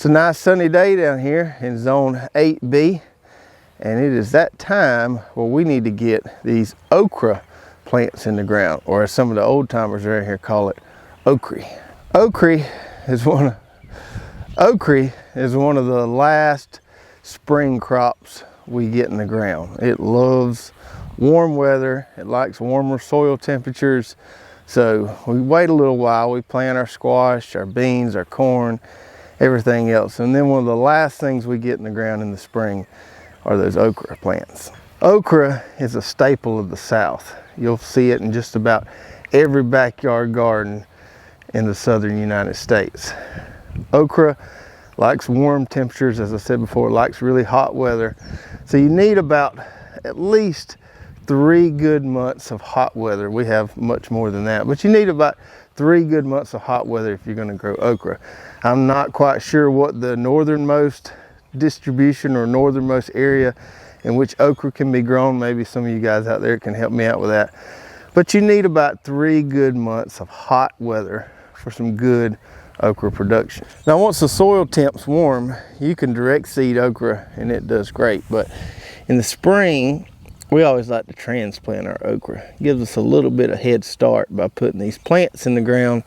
It's a nice sunny day down here in zone 8B, and it is that time where we need to get these okra plants in the ground, or as some of the old timers around here call it, okra. Okra is one of the last spring crops we get in the ground. It loves warm weather, it likes warmer soil temperatures, so we wait a little while. We plant our squash, our beans, our corn, everything else, and then one of the last things we get in the ground in the spring are those okra plants. Okra is a staple of the South. You'll see it in just about every backyard garden in the southern United States. Okra likes warm temperatures, as I said before, likes really hot weather. So you need about at least 3 good months of hot weather. We have much more than that, but you need about 3 good months of hot weather if you're going to grow okra. I'm not quite sure what the northernmost distribution or northernmost area in which okra can be grown. Maybe some of you guys out there can help me out with that. But you need about 3 good months of hot weather for some good okra production. Now once the soil temp's warm, you can direct seed okra and it does great. But in the spring, we always like to transplant our okra. It gives us a little bit of head start by putting these plants in the ground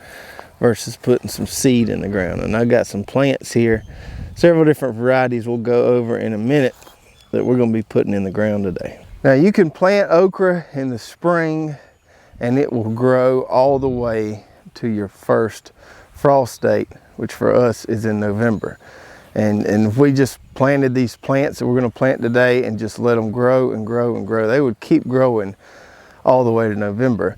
versus putting some seed in the ground. And I got some plants here, several different varieties we'll go over in a minute that we're going to be putting in the ground today. Now you can plant okra in the spring and it will grow all the way to your first frost date, which for us is in November. And if we just planted these plants that we're going to plant today and just let them grow and grow and grow, they would keep growing all the way to November.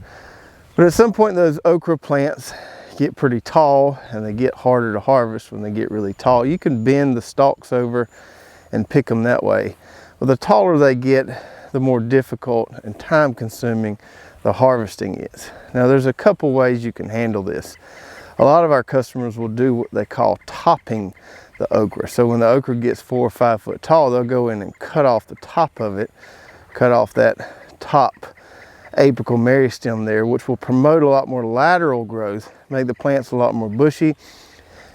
But at some point those okra plants get pretty tall and they get harder to harvest when they get really tall. You can bend the stalks over and pick them that way. But the taller they get, the more difficult and time consuming the harvesting is. Now there's a couple ways you can handle this. A lot of our customers will do what they call topping the okra. So when the okra gets 4 or 5 foot tall, they'll go in and cut off the top of it, cut off that top apical meristem there, which will promote a lot more lateral growth, make the plants a lot more bushy.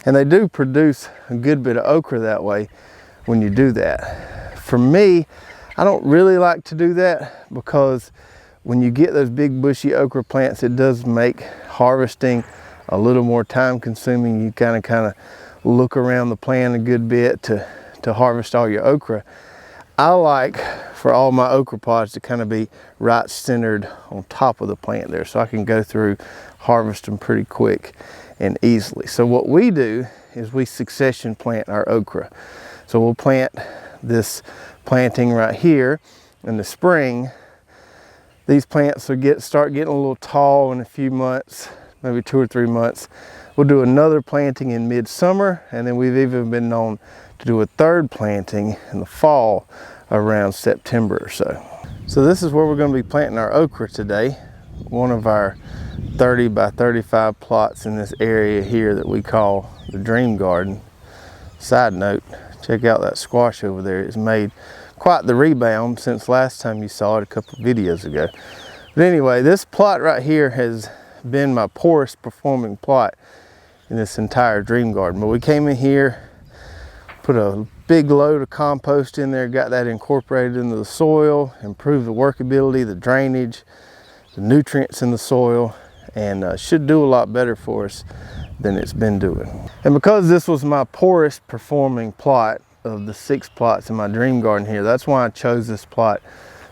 And they do produce a good bit of okra that way when you do that. For me, I don't really like to do that because when you get those big bushy okra plants, it does make harvesting a little more time consuming. You kind of look around the plant a good bit to harvest all your okra. I like for all my okra pods to kind of be right centered on top of the plant there, so I can go through, harvest them pretty quick and easily. So what we do is we succession plant our okra. So we'll plant this planting right here in the spring. These plants will start getting a little tall in a few months, maybe 2 or 3 months. We'll do another planting in midsummer, and then we've even been known to do a 3rd planting in the fall around September or so. So this is where we're going to be planting our okra today. One of our 30 by 35 plots in this area here that we call the Dream Garden. Side note, check out that squash over there. It's made quite the rebound since last time you saw it a couple of videos ago. But anyway, this plot right here has been my poorest performing plot in this entire Dream Garden. But we came in here, put a big load of compost in there, got that incorporated into the soil, improved the workability, the drainage, the nutrients in the soil, and should do a lot better for us than it's been doing. And because this was my poorest performing plot of the 6 plots in my Dream Garden here, that's why I chose this plot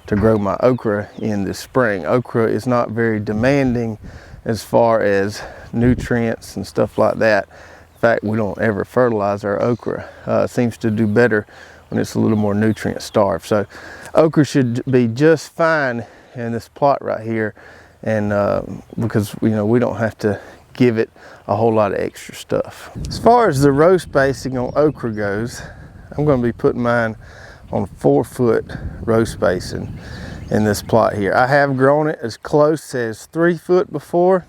to grow my okra in this spring. Okra is not very demanding as far as nutrients and stuff like that. In fact, we don't ever fertilize our okra. It seems to do better when it's a little more nutrient starved. So okra should be just fine in this plot right here, and because we don't have to give it a whole lot of extra stuff. As far as the row spacing on okra goes, I'm going to be putting mine on 4 foot row spacing in this plot here. I have grown it as close as 3 foot before,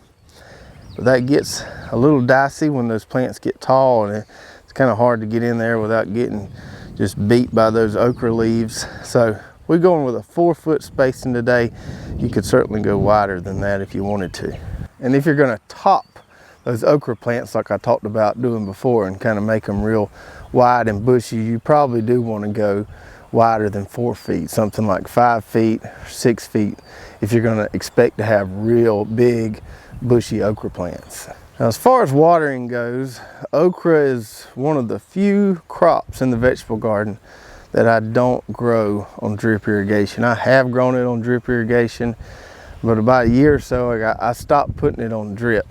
but that gets a little dicey when those plants get tall, and it's kind of hard to get in there without getting just beat by those okra leaves. So we're going with a 4 foot spacing today. You could certainly go wider than that if you wanted to. And if you're going to top those okra plants like I talked about doing before and kind of make them real wide and bushy, you probably do want to go wider than 4 feet, something like 5 feet, 6 feet, if you're going to expect to have real big bushy okra plants. Now, as far as watering goes, okra is one of the few crops in the vegetable garden that I don't grow on drip irrigation. I have grown it on drip irrigation, but about a year or so I stopped putting it on drip.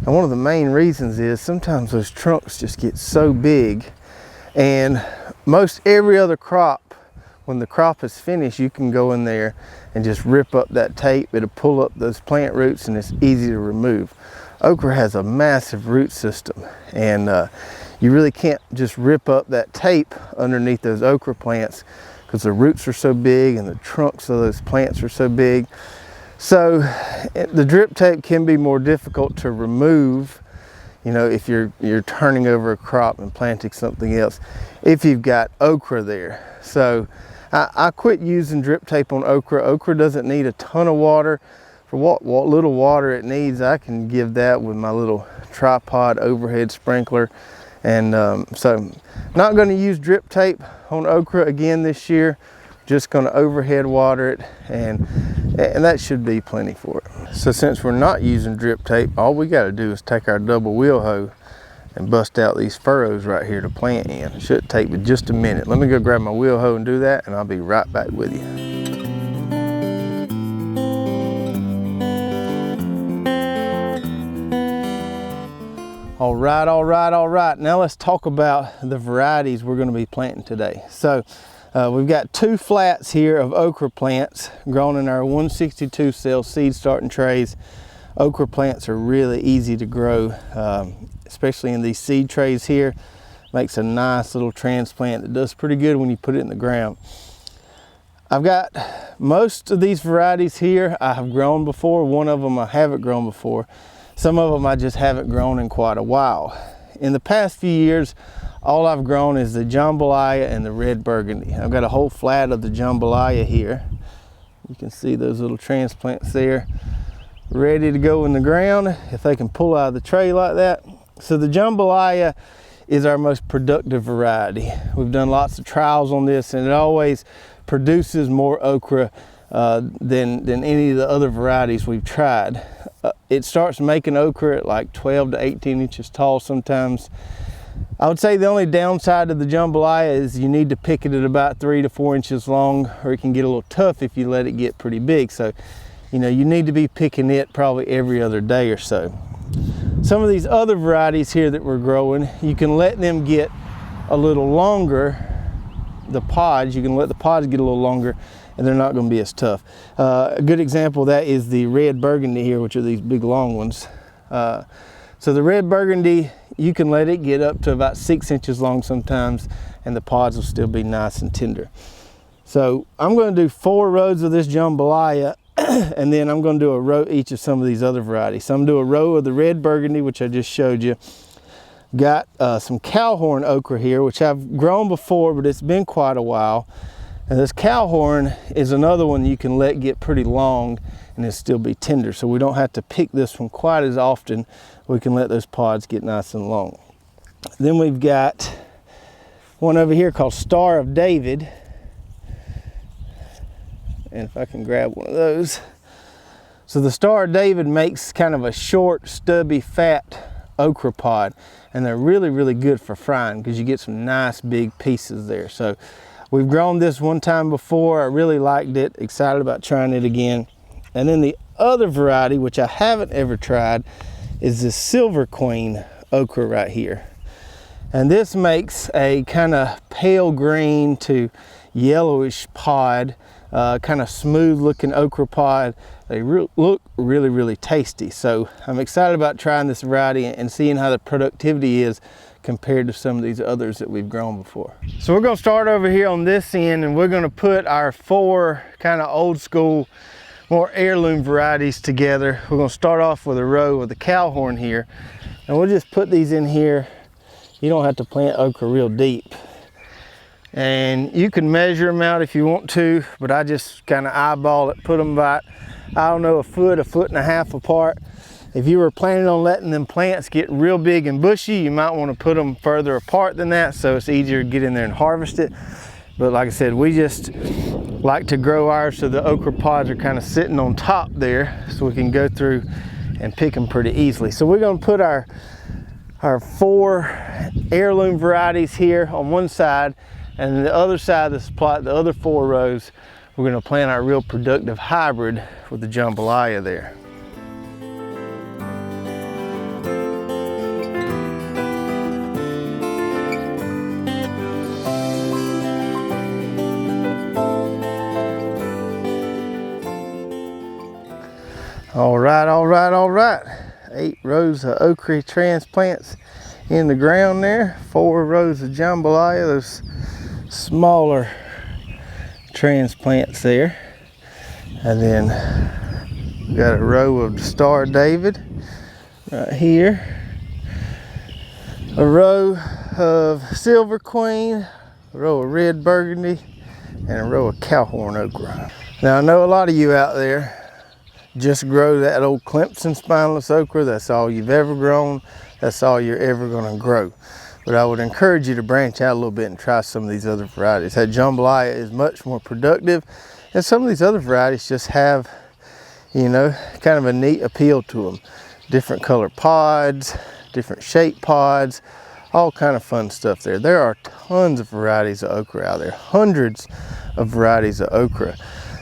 And one of the main reasons is sometimes those trunks just get so big, and most every other crop, when the crop is finished, you can go in there and just rip up that tape. It'll pull up those plant roots and it's easy to remove. Okra has a massive root system, and you really can't just rip up that tape underneath those okra plants because the roots are so big and the trunks of those plants are so big. So the drip tape can be more difficult to remove, you know, if you're turning over a crop and planting something else, if you've got okra there. So I quit using drip tape on okra. Okra doesn't need a ton of water. For what little water it needs, I can give that with my little tripod overhead sprinkler. And so not going to use drip tape on okra again this year. Just going to overhead water it, and that should be plenty for it. So since we're not using drip tape, all we got to do is take our double wheel hoe and bust out these furrows right here to plant in. It should take me just a minute. Let me go grab my wheel hoe and do that, and I'll be right back with you. All right. Now let's talk about the varieties we're going to be planting today. So we've got 2 flats here of okra plants grown in our 162 cell seed starting trays. Okra plants are really easy to grow, especially in these seed trays here. Makes a nice little transplant that does pretty good when you put it in the ground. I've got most of these varieties here I have grown before. One of them I haven't grown before. Some of them I just haven't grown in quite a while. In the past few years, all I've grown is the jambalaya and the red burgundy. I've got a whole flat of the jambalaya here. You can see those little transplants there, ready to go in the ground if they can pull out of the tray like that. So the jambalaya is our most productive variety. We've done lots of trials on this, and it always produces more okra than any of the other varieties we've tried. It starts making okra at like 12 to 18 inches tall sometimes. I would say the only downside to the jambalaya is you need to pick it at about 3 to 4 inches long, or it can get a little tough if you let it get pretty big. So, you know, you need to be picking it probably every other day or so. Some of these other varieties here that we're growing, you can let them get a little longer. The pods, you can let the pods get a little longer, and they're not going to be as tough. A good example of that is the red burgundy here, which are these big long ones. So the red burgundy, you can let it get up to about 6 inches long sometimes, and the pods will still be nice and tender. So I'm going to do 4 rows of this jambalaya, and then I'm going to do a row each of some of these other varieties. So I'm going to do a row of the red burgundy, which I just showed you. Got some cowhorn okra here, which I've grown before, but it's been quite a while. And this cowhorn is another one you can let get pretty long and it'll still be tender. So we don't have to pick this one quite as often. We can let those pods get nice and long. Then we've got one over here called Star of David. And if I can grab one of those. So the Star of David makes kind of a short, stubby, fat okra pod. And they're really, really good for frying because you get some nice big pieces there. So we've grown this one time before. I really liked it, excited about trying it again. And then the other variety, which I haven't ever tried, is this Silver Queen okra right here. And this makes a kind of pale green to yellowish pod, kind of smooth looking okra pod. They look really, really tasty. So I'm excited about trying this variety and seeing how the productivity is compared to some of these others that we've grown before. So we're going to start over here on this end, and we're going to put our 4 kind of old school, more heirloom varieties together. We're going to start off with a row of the cowhorn here, and we'll just put these in here. You don't have to plant okra real deep. And you can measure them out if you want to, but I just kind of eyeball it, put them about, I don't know, a foot and a half apart. If you were planning on letting them plants get real big and bushy, you might want to put them further apart than that so it's easier to get in there and harvest it. But like I said, we just like to grow ours so the okra pods are kind of sitting on top there so we can go through and pick them pretty easily. So we're going to put our 4 heirloom varieties here on one side, and then the other side of this plot, the other 4 rows, we're going to plant our real productive hybrid with the jambalaya there. All right. 8 rows of okra transplants in the ground there. 4 rows of jambalaya, those smaller transplants there. And then we got a row of Star David right here. A row of Silver Queen, a row of Red Burgundy, and a row of Cowhorn okra. Now I know a lot of you out there just grow that old Clemson spineless okra. That's all you've ever grown. That's all you're ever going to grow. But I would encourage you to branch out a little bit and try some of these other varieties. That jambalaya is much more productive, and some of these other varieties just have, you know, kind of a neat appeal to them. Different color pods, different shape pods, all kind of fun stuff there. There are tons of varieties of okra out there, hundreds of varieties of okra.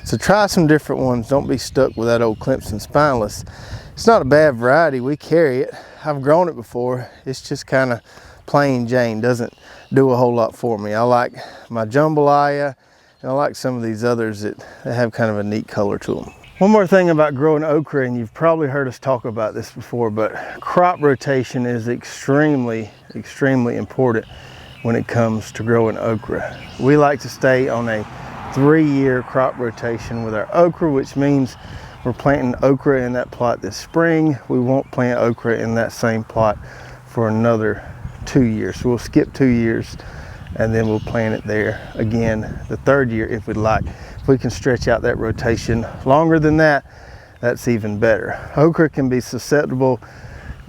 So try some different ones. Don't be stuck with that old Clemson spineless. It's not a bad variety. We carry it. I've grown it before. It's just kind of plain Jane. Doesn't do a whole lot for me. I like my jambalaya, and I like some of these others that have kind of a neat color to them. One more thing about growing okra, and you've probably heard us talk about this before, but crop rotation is extremely important when it comes to growing okra. We like to stay on a 3-year crop rotation with our okra, which means we're planting okra in that plot this spring. We won't plant okra in that same plot for another 2 years. So we'll skip 2 years and then we'll plant it there again the 3rd year if we'd like. If we can stretch out that rotation longer than that, that's even better. Okra can be susceptible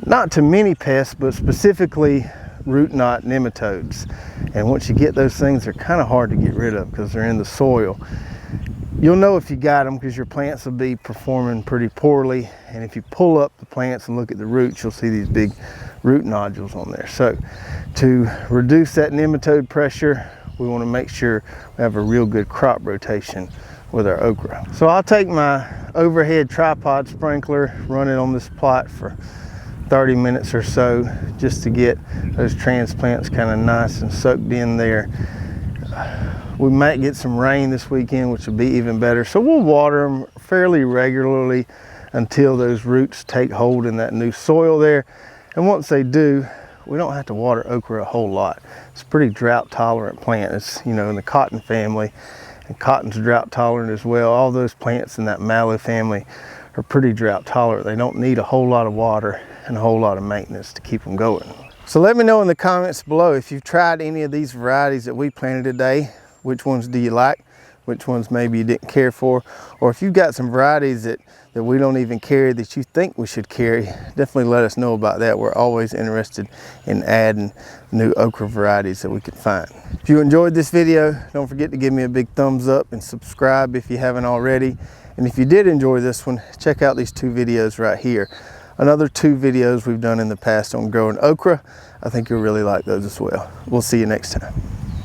not to many pests, but specifically root knot nematodes. And once you get those things, they're kind of hard to get rid of because they're in the soil. You'll know if you got them because your plants will be performing pretty poorly. And if you pull up the plants and look at the roots, you'll see these big root nodules on there. So to reduce that nematode pressure, we want to make sure we have a real good crop rotation with our okra. So I'll take my overhead tripod sprinkler, run it on this plot for 30 minutes or so just to get those transplants kind of nice and soaked in there. We might get some rain this weekend, which will be even better. So we'll water them fairly regularly until those roots take hold in that new soil there. And once they do, we don't have to water okra a whole lot. It's a pretty drought tolerant plant. It's, you know, in the cotton family, and cotton's drought tolerant as well. All those plants in that mallow family are pretty drought tolerant. They don't need a whole lot of water and a whole lot of maintenance to keep them going. So let me know in the comments below if you've tried any of these varieties that we planted today. Which ones do you like? Which ones maybe you didn't care for? Or if you've got some varieties that we don't even carry that you think we should carry, definitely let us know about that. We're always interested in adding new okra varieties that we can find. If you enjoyed this video, don't forget to give me a big thumbs up and subscribe if you haven't already. And if you did enjoy this one, check out these 2 videos right here. Another 2 videos we've done in the past on growing okra. I think you'll really like those as well. We'll see you next time.